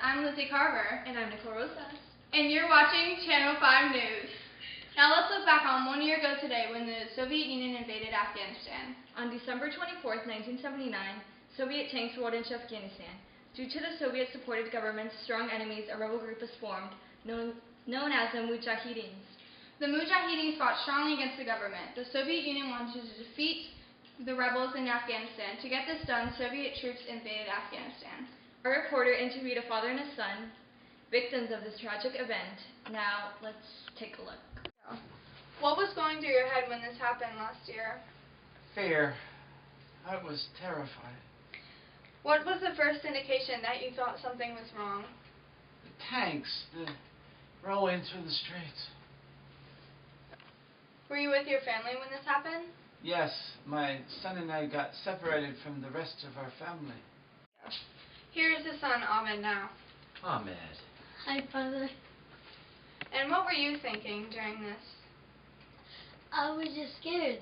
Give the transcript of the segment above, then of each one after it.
I'm Lizzie Carver. And I'm Nicole Rosas. And you're watching Channel 5 News. Now let's look back on 1 year ago today when the Soviet Union invaded Afghanistan. On December 24th, 1979, Soviet tanks rolled into Afghanistan. Due to the Soviet-supported government's strong enemies, a rebel group was formed, known as the Mujahideens. The Mujahideens fought strongly against the government. The Soviet Union wanted to defeat the rebels in Afghanistan. To get this done, Soviet troops invaded Afghanistan. Our reporter interviewed a father and a son, victims of this tragic event. Now, let's take a look. What was going through your head when this happened last year? Fear. I was terrified. What was the first indication that you thought something was wrong? The tanks, rolling through the streets. Were you with your family when this happened? Yes, my son and I got separated from the rest of our family. Here's his son, Ahmed, now. Ahmed. Hi, Father. And what were you thinking during this? I was just scared.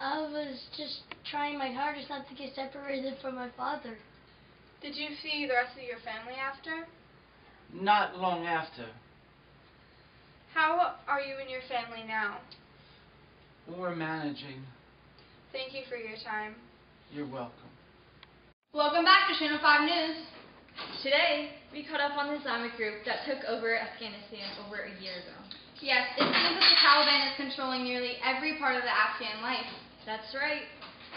I was just trying my hardest not to get separated from my father. Did you see the rest of your family after? Not long after. How are you and your family now? We're managing. Thank you for your time. You're welcome. Welcome back to Channel 5 News. Today, we caught up on the Islamic group that took over Afghanistan over a year ago. Yes, it seems that the Taliban is controlling nearly every part of the Afghan life. That's right.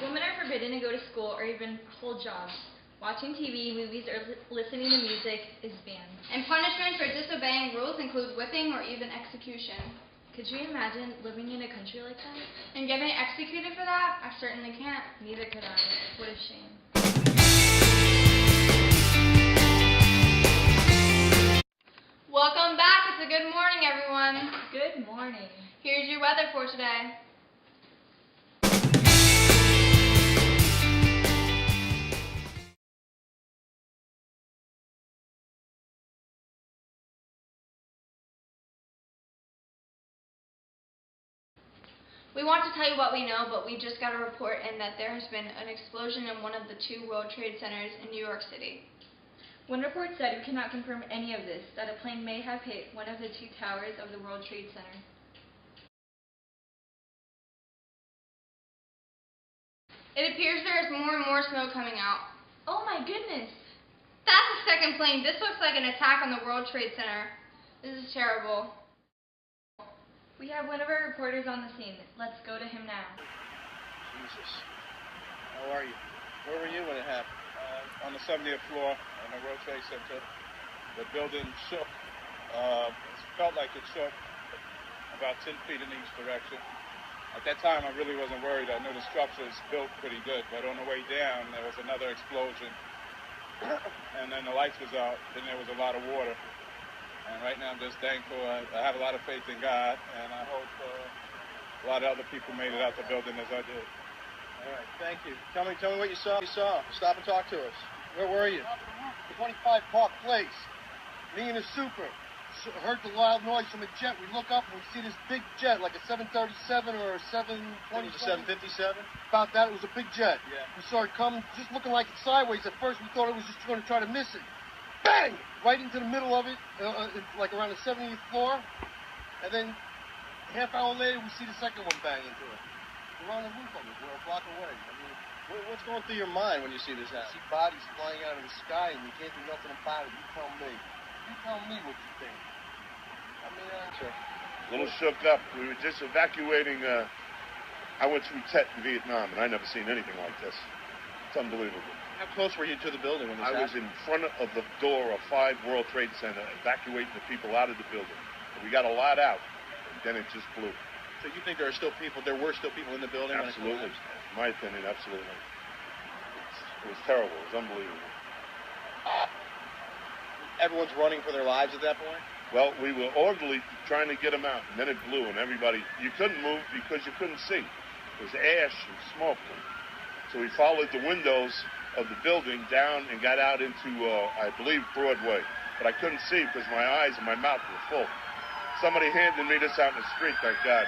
Women are forbidden to go to school or even hold jobs. Watching TV, movies, or listening to music is banned. And punishment for disobeying rules include whipping or even execution. Could you imagine living in a country like that? And getting executed for that? I certainly can't. Neither could I. What a shame. Welcome back. It's a good morning, everyone. Good morning. Here's your weather for today. We want to tell you what we know, but we just got a report in that there has been an explosion in one of the two World Trade Centers in New York City. One report said we cannot confirm any of this, that a plane may have hit one of the two towers of the World Trade Center. It appears there is more and more smoke coming out. Oh my goodness! That's the second plane. This looks like an attack on the World Trade Center. This is terrible. We have one of our reporters on the scene. Let's go to him now. Jesus. How are you? Where were you when it happened? On the 70th floor on the World Trade Center. The building shook. It felt like it shook about 10 feet in each direction. At that time, I really wasn't worried. I knew the structure is built pretty good. But on the way down, there was another explosion. And then the lights was out. Then there was a lot of water. And right now I'm just thankful. I have a lot of faith in God, and I hope a lot of other people made it out the building as I did. All right, thank you. Tell me what you saw. Stop and talk to us. Where were you? 25 Park Place. Me and a super heard the loud noise from a jet. We look up and we see this big jet, like a 737 or a 720. It was a 757? About that, it was a big jet. Yeah. We saw it come, just looking like it sideways. At first, we thought it was just going to try to miss it. Bang! Right into the middle of it, like around the 70th floor. And then half hour later, we see the second one bang into it. We're on the roof of it. We're a block away. I mean, what's going through your mind when you see this you happen? see bodies flying out of the sky, and you can't do nothing about it. You tell me. You tell me what you think. I mean, Sure. A little shook up. We were just evacuating. I went through Tet in Vietnam, and I never seen anything like this. It's unbelievable. How close were you to the building when this I happened? was in front of the door of 5 World Trade Center, evacuating the people out of the building. We got a lot out, and then it just blew. So you think there were still people in the building? Absolutely. In my opinion, absolutely. It was terrible. It was unbelievable. Everyone's running for their lives at that point? Well, we were orderly trying to get them out, and then it blew, and everybody, you couldn't move because you couldn't see. It was ash and smoke. So we followed the windows of the building down and got out into, I believe, Broadway. But I couldn't see because my eyes and my mouth were full. Somebody handed me this out in the street, thank God.